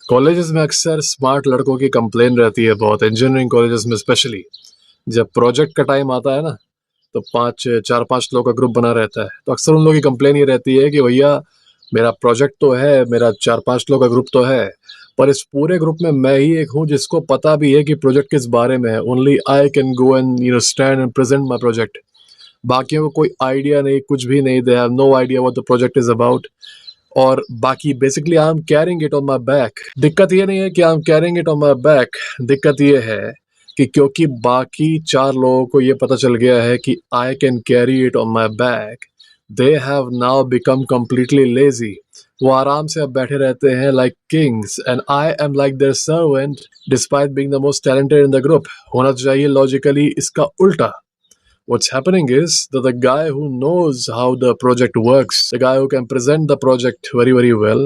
Colleges में अक्सर smart लड़कों की कंप्लेन रहती है बहुत, इंजीनियरिंग कॉलेजेस में स्पेशली। जब प्रोजेक्ट का टाइम आता है ना, तो चार पांच लोग का ग्रुप बना रहता है, तो अक्सर उन लोगों की कंप्लेन ये रहती है कि भैया मेरा प्रोजेक्ट तो है, मेरा चार पांच लोग का ग्रुप तो है, पर इस पूरे ग्रुप में मैं ही एक हूँ जिसको पता भी है कि प्रोजेक्ट किस बारे में है। Only I can go and stand and present my project. बाकियों को कोई आइडिया नहीं, कुछ भी नहीं, they have no idea what the project is about. और बाकी basically I am carrying it on my back. दिक्कत ये नहीं है कि I am carrying it on my back, दिक्कत ये है कि क्योंकि बाकी चार लोगों को ये पता चल गया है कि I can carry it on my back, they have now become completely lazy. वो आराम से अब बैठे रहते हैं like kings, and I am like their servant despite being the most talented in the group. होना चाहिए लॉजिकली इसका उल्टा। What's happening is that the guy who knows how the project works, the guy who can present the project very, very well,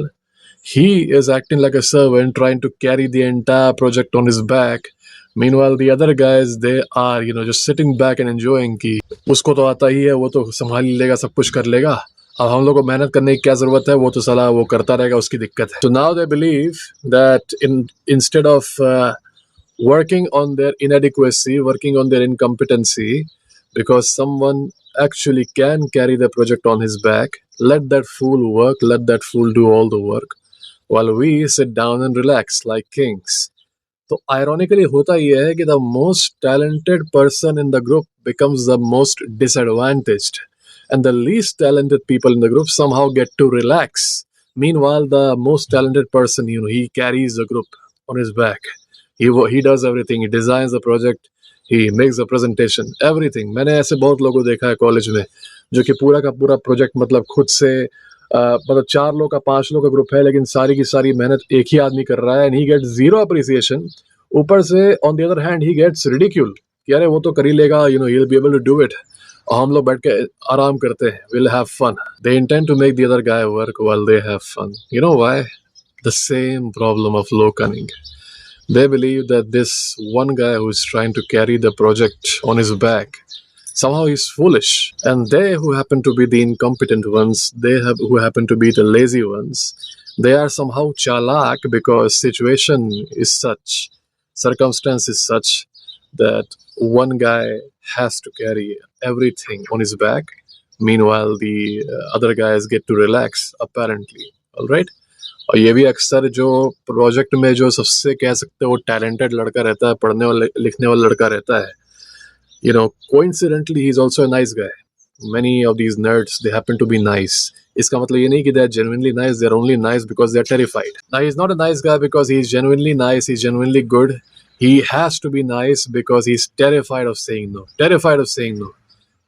he is acting like a servant trying to carry the entire project on his back. Meanwhile, the other guys, they are, just sitting back and enjoying कि उसको तो आता ही है, वो तो संभाल ही लेगा, सब कुछ कर लेगा। अब हम लोग को मेहनत करने की क्या जरूरत है, वो तो साला वो करता रहेगा, उसकी दिक्कत है। So now they believe that instead of working on their inadequacy, working on their incompetency, because someone actually can carry the project on his back, let that fool work, let that fool do all the work, while we sit down and relax like kings. तो ironically होता ये है कि the most talented person in the group becomes the most disadvantaged, and the least talented people in the group somehow get to relax. Meanwhile, the most talented person, he carries the group on his back. He does everything. He designs the project. He makes the presentation. Everything. मैंने ऐसे बहुत लोगों को देखा है college में, जो कि पूरा का पूरा प्रोजेक्ट मतलब खुद से मतलब चार लोग का पांच लोग का ग्रुप है, लेकिन सारी की सारी मेहनत एक ही आदमी कर रहा है, and he gets zero appreciation. ऊपर से on the other hand he gets ridicule कि अरे वो तो कर ही लेगा, he will be able to do it. और हम लोग बैठ के आराम करते हैं, will have fun. They intend to make the other guy work while they have fun. You know why? The same problem of low cunning. They believe that this one guy who is trying to carry the project on his back, somehow he's foolish. And they who happen to be the incompetent ones, who happen to be the lazy ones, they are somehow chalak because situation is such, circumstance is such that one guy has to carry everything on his back. Meanwhile, the other guys get to relax, apparently. All right? और ये भी अक्सर जो project में जो सबसे कह सकते हो टैलेंटेड लड़का रहता है, पढ़ने वाला लिखने वाला लड़का रहता है, coincidentally he is also a nice guy. Many of these nerds, they happen to be nice. इसका मतलब ये नहीं कि they are genuinely nice, they are only nice because they are terrified. Now he's not a nice guy because he is genuinely nice, he's genuinely good. He has to be nice because he's terrified of saying no. Terrified of saying no.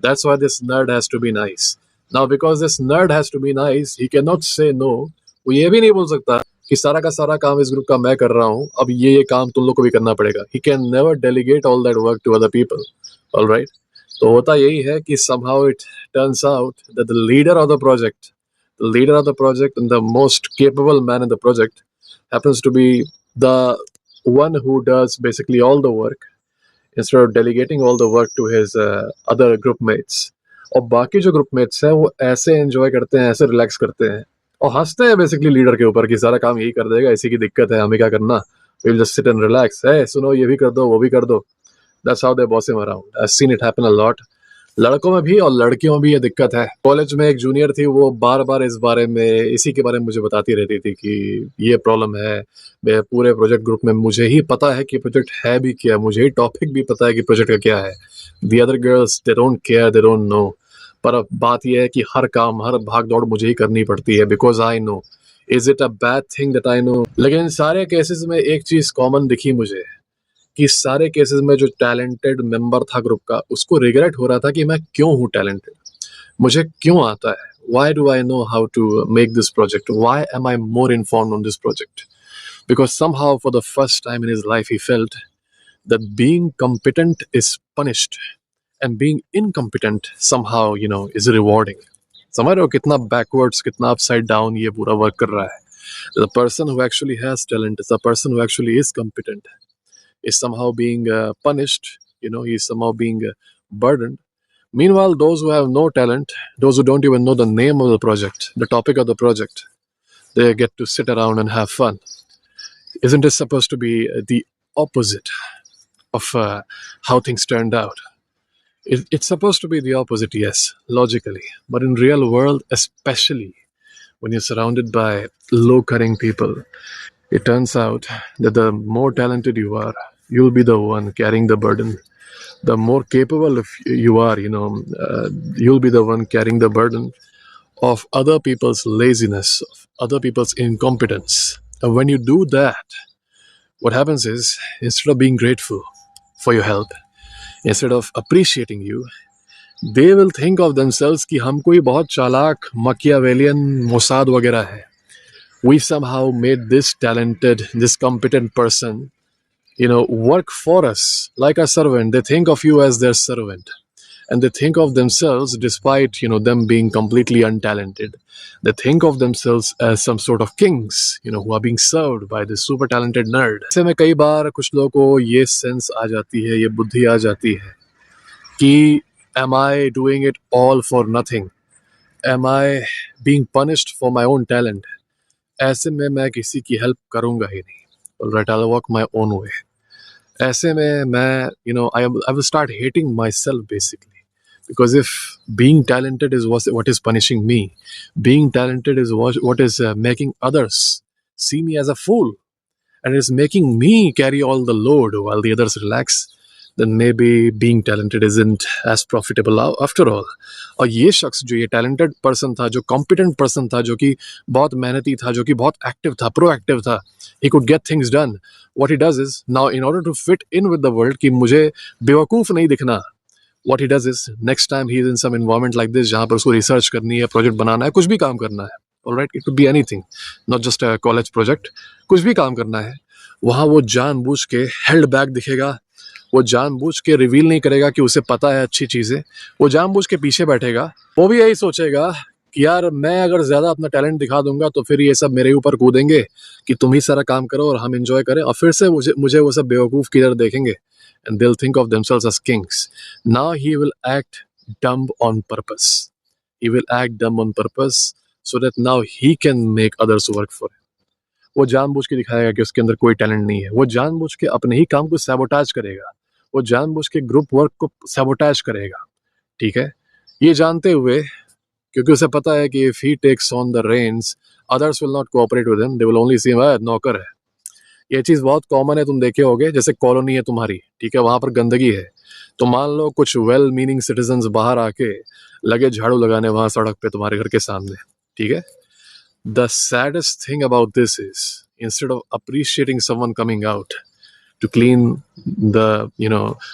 That's why this nerd has to be nice. Now because this nerd has to be nice, he cannot say no. वो ये भी नहीं बोल सकता कि सारा का सारा काम इस ग्रुप का मैं कर रहा हूँ, अब ये काम तुम लोग को भी करना पड़ेगा। He can never delegate all that work to other people. All right? तो होता यही है कि somehow it turns out that the leader of the project and the most capable man in the project happens to be the one who does basically all the work instead of delegating all the work to his other group mates. और बाकी जो group mats हैं वो ऐसे enjoy करते हैं, ऐसे relax करते हैं और हंसते हैं बेसिकली लीडर के ऊपर कि सारा काम यही कर देगा, इसी की दिक्कत है, हमें क्या करना, we will just sit and relax. है सुनो, ये भी कर दो, वो भी कर दो। That's how they boss him around. I have seen it happen a lot. लड़कों में भी और लड़कियों में भी ये दिक्कत है। कॉलेज में एक जूनियर थी, वो बार बार इसी के बारे में मुझे बताती रहती थी कि ये प्रॉब्लम है। मैं पूरे प्रोजेक्ट ग्रुप में मुझे ही पता है कि प्रोजेक्ट है भी क्या, मुझे ही टॉपिक भी पता है कि प्रोजेक्ट का क्या है। The other girls, they don't care, they don't know. पर अब बात यह है कि हर काम, हर भाग दौड़ मुझे ही करनी पड़ती है because I know. Is it a bad thing that I know? लेकिन सारे केसेस में एक चीज कॉमन दिखी मुझे कि सारे केसेस में जो टैलेंटेड मेंबर था ग्रुप का, उसको रिग्रेट हो रहा था कि मैं क्यों हूँ टैलेंटेड, मुझे क्यों आता है, why do I know how to make this project, why am I more informed on this project? Because somehow for the first time in his life he felt that being competent is punished and being incompetent somehow is rewarding. समझ रहे हो कितना backwards, कितना upside down ये पूरा work कर रहा है? The person who actually has talent, the person who actually is competent, is somehow being punished. He's somehow being burdened. Meanwhile, those who have no talent, those who don't even know the name of the project, the topic of the project, they get to sit around and have fun. Isn't it supposed to be the opposite of how things turned out? It's supposed to be the opposite, yes, logically. But in real world, especially when you're surrounded by low-cunning people, it turns out that the more talented you are, you'll be the one carrying the burden. The more capable if you are, you'll be the one carrying the burden of other people's laziness, of other people's incompetence. And when you do that, what happens is, instead of being grateful for your help, instead of appreciating you, they will think of themselves कि हम कोई बहुत चालाक Machiavellian Mossad वगैरह है. We've somehow made this talented, this competent person, work for us like a servant. They think of you as their servant. And they think of themselves, despite, them being completely untalented, they think of themselves as some sort of kings, who are being served by this super talented nerd. ऐसे में कई बार कुछ लोगों को ये sense आ जाती है, ये बुद्धि आ जाती है कि am I doing it all for nothing? Am I being punished for my own talent? ऐसे में मैं किसी की हेल्प करूंगा ही नहीं. Alright, I'll walk my own way. ऐसे में मैं, I will start hating myself basically. Because if being talented is what is punishing me, being talented is what is making others see me as a fool, and is making me carry all the load while the others relax, then maybe being talented isn't as profitable after all. और ये शख्स जो ये talented person था, जो competent person था, जो कि बहुत मेहनती था, जो कि बहुत active था, proactive था, he could get things done. What he does is, now in order to fit in with the world, कि मुझे बेवकूफ़ नहीं दिखना, what he does is, next time he is in some environment like this, जहाँ पर उसको research करनी है, project बनाना है, कुछ भी काम करना है, alright, it could be anything, not just a college project, कुछ भी काम करना है, वहाँ वो जानबूझ के held back दिखेगा, वो जानबूझ के रिवील नहीं करेगा कि उसे पता है अच्छी चीज़ें, वो जानबूझ के पीछे बैठेगा, वो भी यही सोचेगा कि यार मैं अगर ज़्यादा अपना टैलेंट दिखा दूंगा तो फिर ये सब मेरे ऊपर कूदेंगे कि तुम ही सारा काम करो और हम एंजॉय करें, और फिर से मुझे वो सब बेवकूफ़ किधर देखेंगे, and they'll think of themselves as kings. Now he will act dumb on purpose. He will act dumb on purpose so that now he can make others work for him. वो जानबूझ के दिखाएगा कि उसके अंदर कोई टैलेंट नहीं है, वो जानबूझ के अपने ही काम को सैबोटाज करेगा, वो जानबूझ के ग्रुप वर्क को सैबोटाज करेगा, ठीक है, ये जानते हुए, क्योंकि उसे पता है कि if he takes on the reins, others will not cooperate with him, they will only see him नौकर है. ये चीज़ बहुत कॉमन है, तुम देखे होगे, जैसे कॉलोनी है तुम्हारी, ठीक है, वहाँ पर गंदगी है, तो मान लो कुछ वेल मीनिंग सिटीजन्स बाहर आके लगे झाड़ू लगाने वहाँ सड़क पे तुम्हारे घर के सामने, ठीक है. The saddest thing about this is, instead of appreciating someone coming out to clean the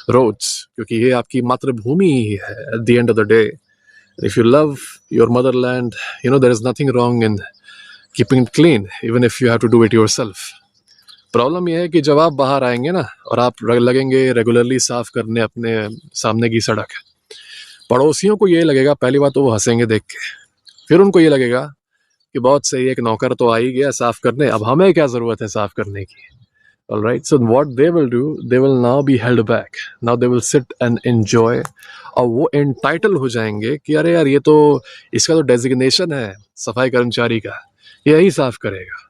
roads, क्योंकि ये आपकी मातृभूमि ही है at the end of the day. If you love your motherland, there is nothing wrong in keeping it clean, even if you have to do it yourself. Problem यह है कि जब आप बाहर आएंगे ना और आप लगेंगे रेगुलरली साफ करने अपने सामने की सड़क, पड़ोसियों को ये लगेगा, पहली बात तो वो हंसेंगे देख के, फिर उनको ये लगेगा कि बहुत सही, एक नौकर तो आ ही गया साफ करने, अब हमें क्या ज़रूरत है साफ करने की. Alright, so what they will do, they will now be held back, now they will sit and enjoy, और वो एंटाइटल हो जाएंगे कि अरे यार ये तो, इसका तो डेजिग्नेशन है सफाई कर्मचारी का, यही साफ करेगा,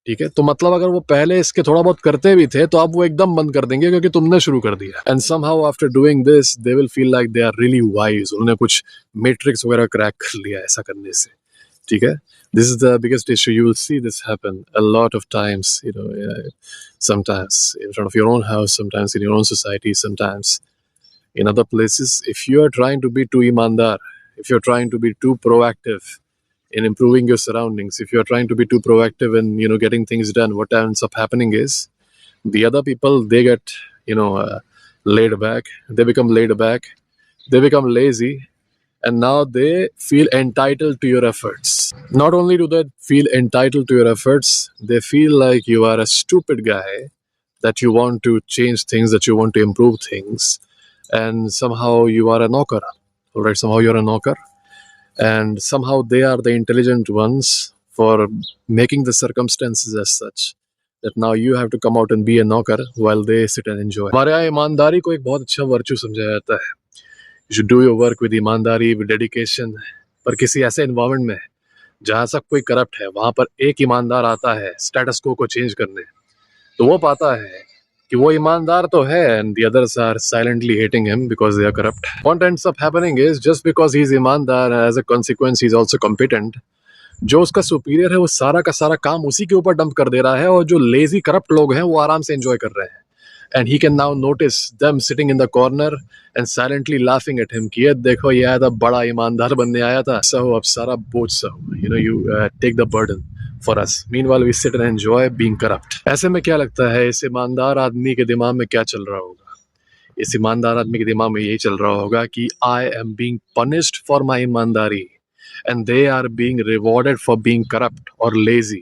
ठीक है. तो मतलब अगर वो पहले इसके थोड़ा बहुत करते भी थे तो अब वो एकदम बंद कर देंगे क्योंकि तुमने शुरू कर दिया. And somehow after doing this they will feel like they are really wise, उन्होंने कुछ मैट्रिक्स वगैरह क्रैक कर लिया ऐसा करने से, ठीक है. This is the biggest issue. You will see this happen a lot of times, sometimes in front of your own house, sometimes in your own society, sometimes in other places. If you are trying to be too imandar, if you're trying to be too proactive in improving your surroundings, if you're trying to be too proactive in getting things done, what ends up happening is the other people, they get laid back, they become laid back, they become lazy, and now they feel entitled to your efforts. Not only do they feel entitled to your efforts, they feel like you are a stupid guy, that you want to change things, that you want to improve things, and somehow you are a knocker. Alright, somehow you're a knocker, and somehow they are the intelligent ones for making the circumstances as such that now you have to come out and be a knocker while they sit and enjoy. हमारे यहाँ ईमानदारी को एक बहुत अच्छा virtue समझा जाता है. You should do your work with ईमानदारी, with dedication. पर किसी ऐसे एनवायरनमेंट में जहाँ सब कोई करप्ट है, वहाँ पर एक ईमानदार आता है स्टेटस को चेंज करने, तो वो पाता है कि वो ईमानदार तो है and the others are silently hating him because they are corrupt. What ends up happening is just because he's ईमानदार, as a consequence he's also competent. जो उसका सुपीरियर है वो सारा का सारा काम उसी के ऊपर डंप कर दे रहा है और जो लेजी करप्ट लोग हैं वो आराम से एंजॉय कर रहे हैं. And he can now notice them sitting in the corner and silently laughing at him कि ये देखो ये आया था बड़ा ईमानदार बनने आया था, सहो अब सारा बोझ सहो, you take the burden for us. Meanwhile we sit and enjoy being corrupt. ऐसे में क्या लगता है इस ईमानदार आदमी के दिमाग में क्या चल रहा होगा? इस ईमानदार आदमी के दिमाग में यही चल रहा होगा कि I am being punished for my ईमानदारी and they are being rewarded for being corrupt or lazy.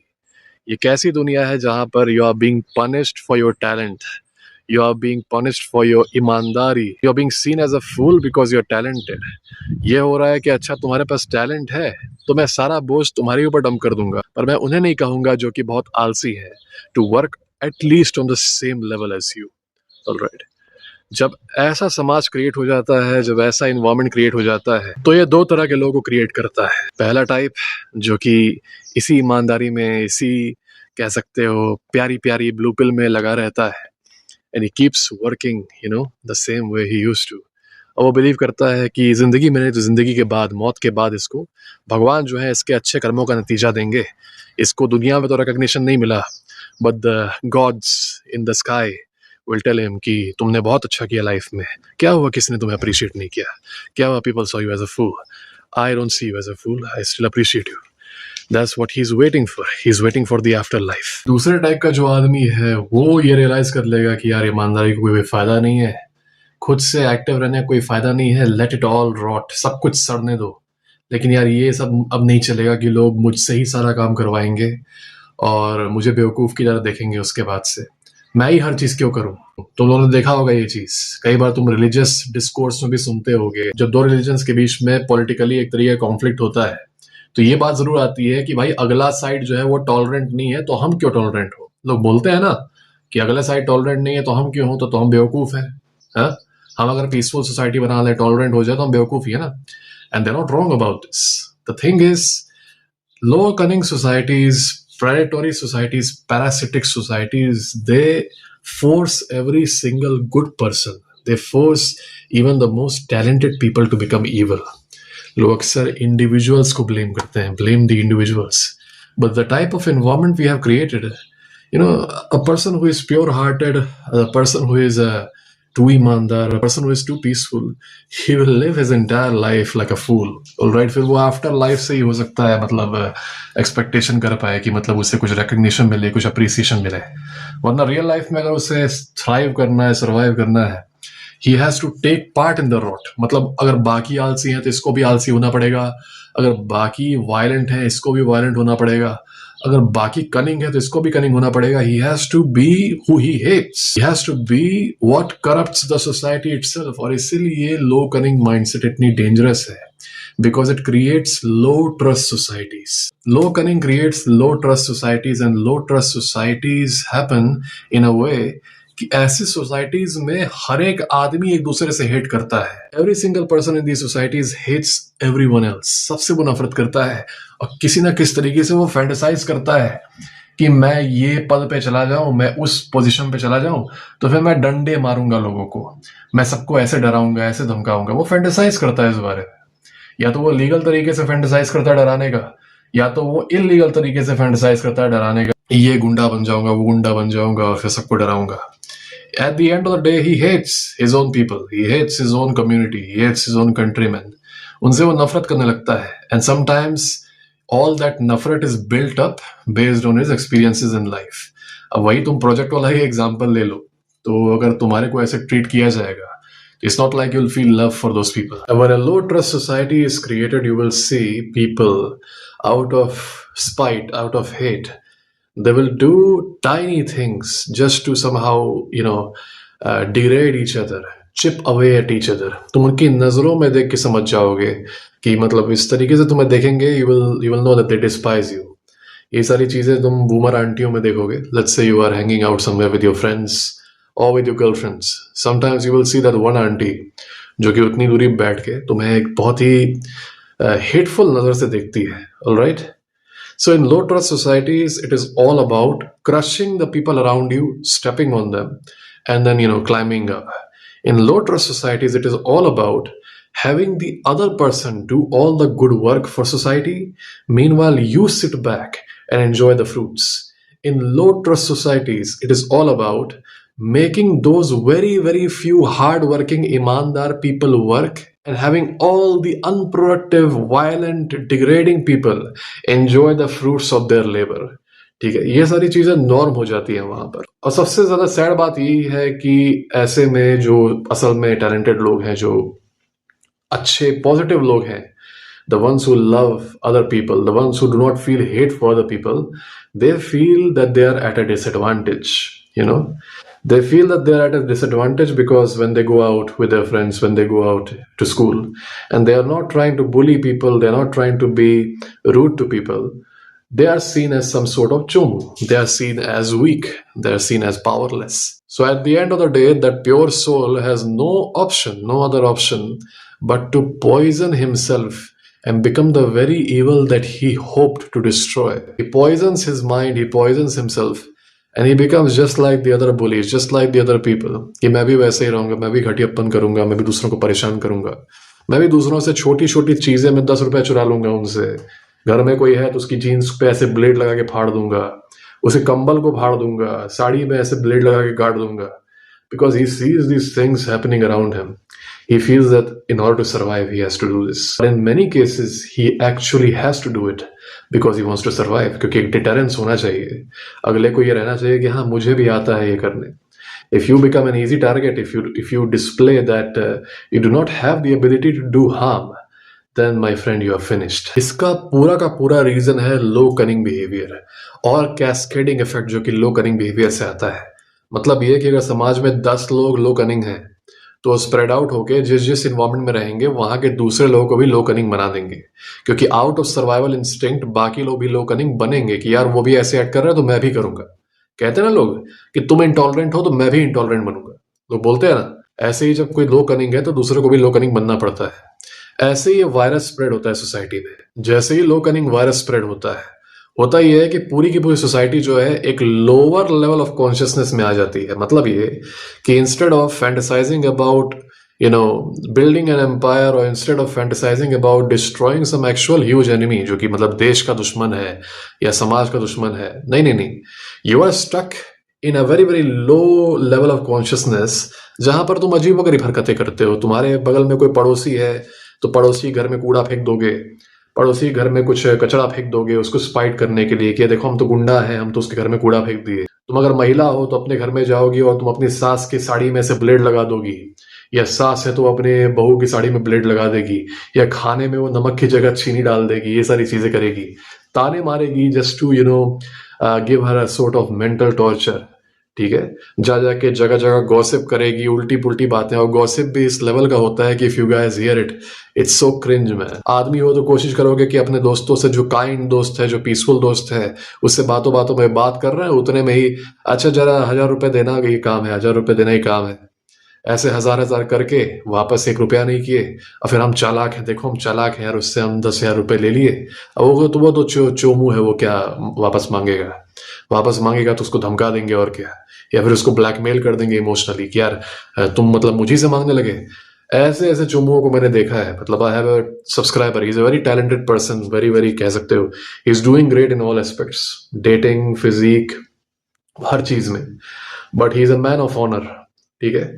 ये कैसी दुनिया है जहां पर you are being punished for your talent, you are being punished for your ईमानदारी, you are being seen as a fool because you are talented. ये हो रहा है कि अच्छा तुम्हारे पास टैलेंट है तो मैं सारा बोझ तुम्हारे ऊपर डंप कर दूंगा, पर मैं उन्हें नहीं कहूंगा जो कि बहुत आलसी है, to work at least on the same level as you. Alright. जब ऐसा समाज क्रिएट हो जाता है, जब ऐसा इन्वायरमेंट क्रिएट हो जाता है, तो ये दो तरह के लोगों को क्रिएट करता है. पहला टाइप जो कि इसी ईमानदारी में, इसी कह सकते हो प्यारी प्यारी ब्लू पिल में लगा रहता है and he keeps working the same way he used to. और वो बिलीव करता है कि जिंदगी में नहीं तो जिंदगी के बाद, मौत के बाद इसको भगवान जो है इसके अच्छे कर्मों का नतीजा देंगे. इसको दुनिया में तो रिकॉग्निशन नहीं मिला, but the gods in the sky will tell him कि तुमने बहुत अच्छा किया लाइफ में. क्या हुआ किसने तुम्हें अप्रिशिएट नहीं किया? क्या हुआ people saw you as a fool? I don't see you as a fool. I still appreciate you. That's what he's waiting for. He's waiting for the afterlife. दूसरे टाइप का जो आदमी है वो ये रियलाइज कर लेगा कि यार ईमानदारी का कोई फायदा नहीं है, खुद से एक्टिव रहने का कोई फायदा नहीं है, लेट इट ऑल रॉट, सब कुछ सड़ने दो. लेकिन यार ये सब अब नहीं चलेगा कि लोग मुझसे ही सारा काम करवाएंगे और मुझे बेवकूफ़ की तरह देखेंगे. उसके बाद से मैं ही हर चीज क्यों करूं? तुम लोगों ने देखा होगा ये चीज, कई बार तुम रिलीजियस डिस्कोर्स में भी सुनते होगे, जब दो रिलीजन्स के बीच में पॉलिटिकली एक तरीके का कॉन्फ्लिक्ट होता है तो ये बात जरूर आती है कि भाई अगला साइड जो है वो टॉलरेंट नहीं है तो हम क्यों टॉलरेंट हो. लोग बोलते हैं ना कि अगला साइड टॉलरेंट नहीं है तो हम क्यों हो, तो हम बेवकूफ हैं. हम अगर पीसफुल सोसाइटी बना ले, टॉलरेंट हो जाए तो हम बेवकूफ ही है ना. And they are not wrong about this. The thing is low cunning societies, predatory societies, parasitic societies, they force every single good person, they force even the most talented people to become evil. लोग अक्सर individuals को blame करते हैं, blame the individuals. But the type of environment we have created, a person who is pure-hearted, a person who is too ईमानदार, a person who is too peaceful, he will live his entire life like a fool. Alright, फिर वो after life से ही हो सकता है मतलब expectation कर पाए कि मतलब उसे कुछ रिकग्निशन मिले, कुछ अप्रिसिएशन मिले. वरना रियल लाइफ में अगर उसे थ्राइव करना है, सर्वाइव करना है, he has to take part in the rot. मतलब अगर बाकी आलसी हैं तो इसको भी आलसी होना पड़ेगा, अगर बाकी वायलेंट हैं इसको भी वायलेंट होना पड़ेगा, अगर बाकी कनिंग है तो इसको भी कनिंग होना पड़ेगा. He has to be who he hates. He has to be what corrupts the society itself. और इसीलिए low cunning mindset इतनी dangerous है, because it creates low trust societies. Low cunning creates low trust societies, and low trust societies happen in a way कि ऐसी societies में हर एक आदमी एक दूसरे से हेट करता है. Every single person in the societies hates everyone else. सबसे वो नफरत करता है और किसी ना किस तरीके से वो फैंटेसाइज करता है कि मैं ये पद पे चला जाऊं, मैं उस पोजीशन पे चला जाऊं तो फिर मैं डंडे मारूंगा लोगों को, मैं सबको ऐसे डराऊंगा, ऐसे धमकाऊंगा. वो फैंटेसाइज करता है इस बारे में. या तो वो लीगल तरीके से फैंटेसाइज करता है डराने का, या तो वो इलीगल तरीके से फैंटेसाइज करता है डराने का. ये गुंडा बन जाऊंगा, वो गुंडा बन जाऊंगा और फिर सबको डराऊंगा. At the end of the day, he hates his own people, he hates his own community, he hates his own countrymen. उनसे वो नफरत करने लगता है. And sometimes all that नफरत is built up based on his experiences in life. अब वही तुम प्रोजेक्ट वाला ही एग्जांपल ले लो, तो अगर तुम्हारे को ऐसे ट्रीट किया जाएगा, it's not like you'll feel love for those people. And when a low trust society is created, you will see people out of spite, out of hate, they will do tiny things just to somehow degrade each other, chip away at each other. तुम उनकी नजरों में देख के समझ जाओगे कि मतलब इस तरीके से तुम्हें देखेंगे, you will know that they despise you. ये सारी चीजें तुम बूमर आंटियों में देखोगे. Let's say you are hanging out somewhere with your friends or with your girlfriends. Sometimes you will see that one auntie जो कि उतनी दूरी बैठ के तुम्हें एक बहुत ही हेटफुल नजर से देखती है. All right? So in low trust societies, it is all about crushing the people around you, stepping on them, and then climbing up. In low trust societies, it is all about having the other person do all the good work for society. Meanwhile, you sit back and enjoy the fruits. In low trust societies, it is all about making those very, very few hardworking, imandar people work and having all the unproductive, violent, degrading people enjoy the fruits of their labor. ठीक है, ये सारी चीजें norm हो जाती है वहां पर। और सबसे ज्यादा सैड बात यही है कि ऐसे में जो असल में टैलेंटेड लोग हैं, जो अच्छे पॉजिटिव लोग हैं, the ones who love other people, the ones who do not feel hate for other people, they feel that they are at a disadvantage. They feel that they are at a disadvantage because when they go out with their friends, when they go out to school, and they are not trying to bully people, they are not trying to be rude to people, they are seen as some sort of chomu. They are seen as weak. They are seen as powerless. So at the end of the day, that pure soul has no option, no other option but to poison himself and become the very evil that he hoped to destroy. He poisons his mind, he poisons himself, and he becomes just like the other bullies, just like the other people. कि मैं भी वैसे ही रहूंगा, मैं भी घटियापन करूंगा, मैं भी दूसरों को परेशान करूंगा, मैं भी दूसरों से छोटी छोटी चीजें में 10 रुपए चुरा लूंगा उनसे। घर में कोई है तो उसकी जीन्स पे ऐसे ब्लेड लगा के फाड़ दूंगा, उसे कंबल को फाड़ दूंगा, साड़ी में ऐसे ब्लेड लगा के काट दूंगा, because he sees these things happening around him. He feels that in order to survive, he has to do this. But in many cases, he actually has to do it because he wants to survive. क्योंकि एक deterrence होना चाहिए, अगले को ये रहना चाहिए कि हाँ मुझे भी आता है ये करने. If you become an easy target, if you display that you do not have the ability to do harm, then my friend you are finished. इसका पूरा का पूरा रीजन है low cunning behavior और cascading effect जो कि low cunning behavior से आता है. मतलब ये कि अगर समाज में 10 लोग low cunning हैं तो स्प्रेड आउट होके जिस जिस इन्वायरमेंट में रहेंगे वहां के दूसरे लोगों को भी लो कनिंग बना देंगे, क्योंकि आउट ऑफ सर्वाइवल इंस्टिंक्ट बाकी लोग भी लो कनिंग बनेंगे कि यार वो भी ऐसे एक्ट कर रहा है तो मैं भी करूंगा। कहते हैं ना लोग कि तुम इंटॉलरेंट हो तो मैं भी इंटॉलरेंट बनूंगा, लोग बोलते हैं ना। ऐसे ही जब कोई लो कनिंग है तो दूसरे को भी लो कनिंग बनना पड़ता है। ऐसे ही ये वायरस स्प्रेड होता है सोसाइटी में। जैसे ही लो कनिंग वायरस स्प्रेड होता ही है कि पूरी की पूरी सोसाइटी जो है एक लोअर लेवल ऑफ कॉन्शियसनेस में आ जाती है। मतलब ये कि instead of fantasising about building an empire, or instead of fantasizing about destroying some actual huge enemy जो कि मतलब देश का दुश्मन है या समाज का दुश्मन है, नहीं, you are stuck in a very very low level of consciousness जहां पर तुम अजीबोगरीब हरकतें करते हो। तुम्हारे बगल में कोई पड़ोसी है तो पड़ोसी घर में कूड़ा फेंक दोगे, पड़ोसी घर में कुछ कचरा फेंक दोगे उसको स्पाइट करने के लिए कि देखो हम तो गुंडा हैं, हम तो उसके घर में कूड़ा फेंक दिए। तुम अगर महिला हो तो अपने घर में जाओगी और तुम अपनी सास की साड़ी में से ब्लेड लगा दोगी, या सास है तो अपने बहू की साड़ी में ब्लेड लगा देगी, या खाने में वो नमक की जगह चीनी डाल देगी, ये सारी चीजें करेगी, ताने मारेगी just to give her a sort of mental torture. ठीक है, जा जाके जगह जगह गॉसिप करेगी, उल्टी पुल्टी बातें। और गॉसिप भी इस लेवल का होता है कि if you guys here it, it's so cringe man. आदमी हो तो कोशिश करोगे कि अपने दोस्तों से, जो काइंड दोस्त है, जो पीसफुल दोस्त है, उससे बातों बातों में बात कर रहे हैं, उतने में ही अच्छा जरा 1000 रुपए देना ये काम है, 1000 रुपए देना ही काम है। ऐसे 1000 करके वापस 1 रुपया नहीं किए, और फिर हम चालाक हैं, देखो हम चालाक हैं यार, उससे हम 10,000 रुपए ले लिए। अब वो तो चोमू है, वो क्या वापस मांगेगा तो उसको धमका देंगे और क्या, या फिर उसको ब्लैकमेल कर देंगे इमोशनली कि यार तुम मतलब मुझी से मांगने लगे। ऐसे ऐसे चोमुओं को मैंने देखा है। मतलब I have a subscriber, he is a very talented person, very very कह सकते हो, he is doing great in all aspects, dating, physique, हर चीज में, but he is a man of honour. ठीक है,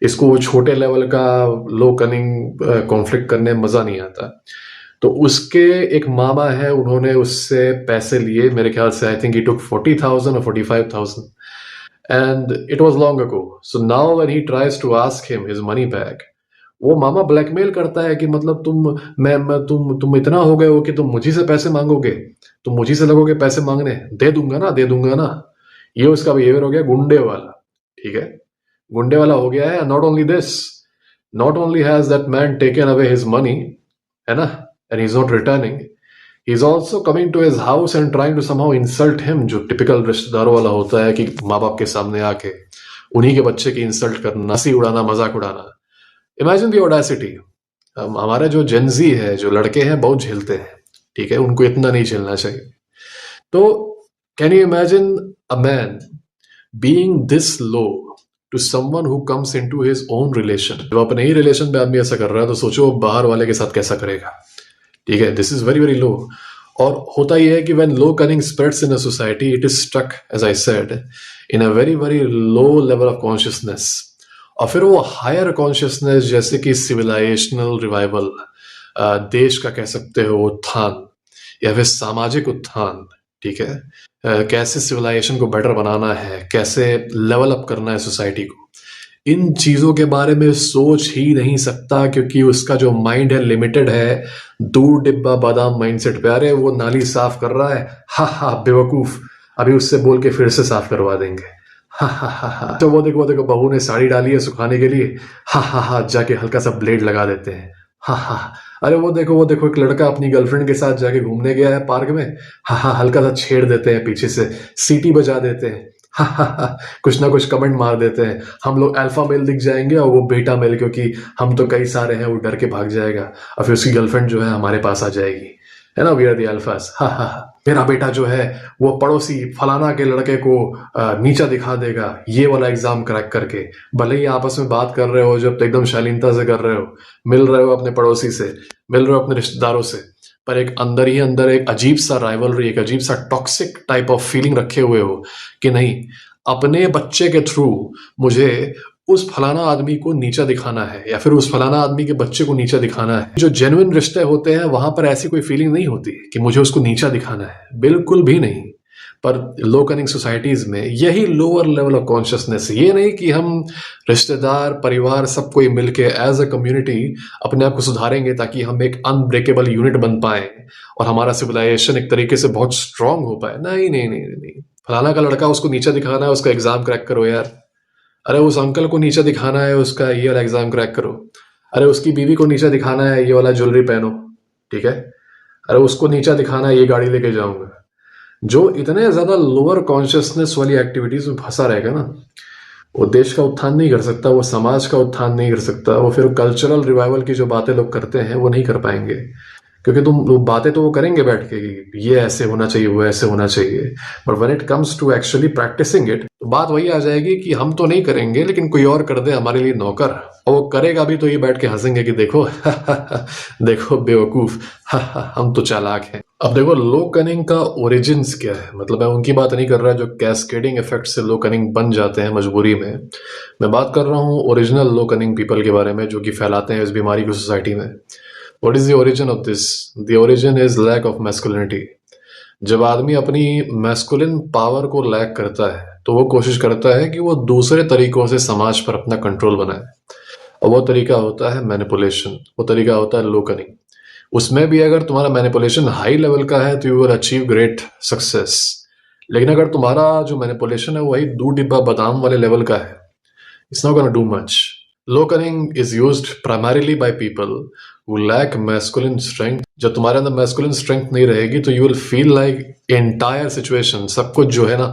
इसको छोटे लेवल का लो कनिंग कॉन्फ्लिक्ट करने में मजा नहीं आता। तो उसके एक मामा है, उन्होंने उससे पैसे लिए, मेरे ख्याल से आई थिंक ही टुक 40,000 और 45,000, and it was long ago. So now when he tries to ask him his money back, वो मामा ब्लैकमेल करता है कि मतलब तुम इतना हो गए हो कि तुम मुझी से पैसे मांगोगे, तुम मुझी से लगोगे पैसे मांगने, दे दूंगा ना। ये उसका बिहेवियर हो गया गुंडे वाला। ठीक है, गुंडे वाला हो गया है। Not only this, not only has that man taken away his money, है ना, and he is not returning, he is also coming to his house and trying to somehow insult him, जो टिपिकल रिश्तेदारों वाला होता है कि माँ बाप के सामने आके उन्हीं के बच्चे की इंसल्ट करना, हंसी उड़ाना, मजाक उड़ाना। Imagine the audacity. हमारे जो जेनजी है, जो लड़के हैं, बहुत झेलते हैं। ठीक है, उनको इतना नहीं झेलना चाहिए। तो can you imagine a man being this low to someone who comes into his own relation? जब अपने ही रिलेशन में आदमी ऐसा कर रहा है तो सोचो बाहर वाले के साथ कैसा करेगा। ठीक है, this is very very low. और होता यह है कि when low cunning spreads in a society, it is stuck as I said in a very very low level of consciousness. और फिर वो हायर कॉन्शियसनेस जैसे कि सिविलाइजेशनल रिवाइवल, देश का कह सकते हो उत्थान, या फिर सामाजिक उत्थान, ठीक है, कैसे सिविलाइजेशन को बेटर बनाना है, कैसे लेवल अप करना है सोसाइटी को, इन चीजों के बारे में सोच ही नहीं सकता, क्योंकि उसका जो माइंड है लिमिटेड है। दूर डिब्बा बादाम माइंडसेट पे। अरे वो नाली साफ कर रहा है, हा हा बेवकूफ, अभी उससे बोल के फिर से साफ करवा देंगे, हा हा हा हा। तो वो देखो बहू ने साड़ी डाली है सुखाने के लिए, हा हा हा, जाके हल्का सा ब्लेड लगा देते हैं, हा हा। अरे वो देखो एक लड़का अपनी गर्लफ्रेंड के साथ जाके घूमने गया है पार्क में, हा हा, हल्का सा छेड़ देते हैं पीछे से, सीटी बजा देते हैं, हा हा हा, कुछ ना कुछ कमेंट मार देते हैं। हम लोग अल्फा मेल दिख जाएंगे और वो बीटा मेल, क्योंकि हम तो कई सारे हैं, वो डर के भाग जाएगा और फिर उसकी गर्लफ्रेंड जो है हमारे पास आ जाएगी, है ना, वी आर दी अल्फास, हा हा हा। मेरा बेटा जो है वो पड़ोसी फलाना के लड़के को नीचा दिखा देगा ये वाला एग्जाम क्रैक करके। भले ही आपस में बात कर रहे हो, जब तो एकदम शालीनता से कर रहे हो, मिल रहे हो अपने पड़ोसी से, मिल रहे हो अपने रिश्तेदारों से, पर एक अंदर ही अंदर एक अजीब सा राइवलरी, एक अजीब सा टॉक्सिक टाइप ऑफ फीलिंग रखे हुए हो कि नहीं, अपने बच्चे के थ्रू मुझे उस फलाना आदमी को नीचा दिखाना है, या फिर उस फलाना आदमी के बच्चे को नीचा दिखाना है। जो जेन्युइन रिश्ते होते हैं वहां पर ऐसी कोई फीलिंग नहीं होती कि मुझे उसको नीचा दिखाना है, बिल्कुल भी नहीं। पर लो कनिंग सोसाइटीज में यही लोअर लेवल ऑफ कॉन्शियसनेस, ये नहीं कि हम रिश्तेदार परिवार सब कोई मिलके एज अ कम्युनिटी अपने आप को सुधारेंगे ताकि हम एक अनब्रेकेबल यूनिट बन पाए और हमारा सिविलाइजेशन एक तरीके से बहुत स्ट्रांग हो पाए। नहीं नहीं नहीं नहीं, फलाना का लड़का उसको नीचा दिखाना है, उसका एग्जाम क्रैक करो यार। अरे उस अंकल को नीचा दिखाना है, उसका ये वाला एग्जाम क्रैक करो। अरे उसकी बीवी को नीचा दिखाना है, ये वाला ज्वेलरी पहनो, ठीक है। अरे उसको नीचा दिखाना है, ये गाड़ी लेके जाऊंगा। जो इतने ज्यादा लोअर कॉन्शियसनेस वाली एक्टिविटीज में फंसा रहेगा ना, वो देश का उत्थान नहीं कर सकता, वो समाज का उत्थान नहीं कर सकता, वो फिर कल्चरल रिवाइवल की जो बातें लोग करते हैं वो नहीं कर पाएंगे। क्योंकि तुम लोग बातें तो वो करेंगे बैठ के कि ये ऐसे होना चाहिए, वो ऐसे होना चाहिए, but when it comes to actually practicing it, तो बात वही आ जाएगी कि हम तो नहीं करेंगे लेकिन कोई और कर दे हमारे लिए नौकर, और वो करेगा भी तो ये बैठ के हंसेंगे कि देखो देखो बेवकूफ, हम तो चालाक हैं। अब देखो लो कनिंग का ओरिजिन्स क्या है, मतलब मैं उनकी बात नहीं कर रहा जो कैस्केडिंग इफेक्ट से लो कनिंग बन जाते हैं मजबूरी में। मैं बात कर रहा हूँ ओरिजिनल लो कनिंग पीपल के बारे में, जो कि फैलाते हैं इस बीमारी को सोसाइटी में। What is the origin of this? The origin is lack of masculinity. जब आदमी अपनी मैस्कुलिन पावर को लैक करता है तो वो कोशिश करता है कि वो दूसरे तरीकों से समाज पर अपना कंट्रोल बनाए, और वो तरीका होता है मैनिपुलेशन, वो तरीका होता है लो कनिंग। उसमें भी अगर तुम्हारा मैनिपुलेशन हाई लेवल का है तो you will achieve great success, लेकिन अगर तुम्हारा जो मैनिपुलेशन है वही दूध डिब्बा बादाम वाले लेवल का है, it's not going to do much. Low cunning is used primarily by people who lack masculine strength. जब तुम्हारे अंदर masculine strength नहीं रहेगी तो you will feel like entire situation, सब कुछ जो है ना,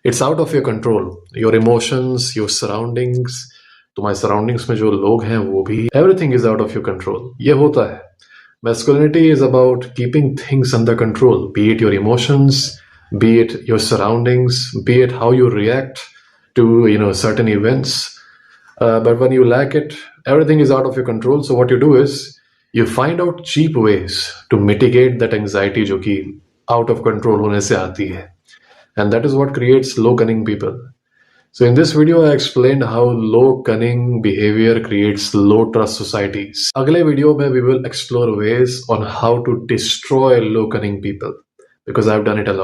it's out of your control. Your emotions, your surroundings, तुम्हारे surroundings में जो लोग हैं वो भी, everything is out of your control. ये होता है। Masculinity is about keeping things under control, be it your emotions, be it your surroundings, be it how you react to certain events. But when you lack it, everything is out of your control. So what you do is you find out cheap ways to mitigate that anxiety जो कि out of control होने से आती है, and that is what creates low cunning people. So in this video I explained how low cunning behavior creates low trust societies. अगले video में we will explore ways on how to destroy low cunning people, because I've done it a lot.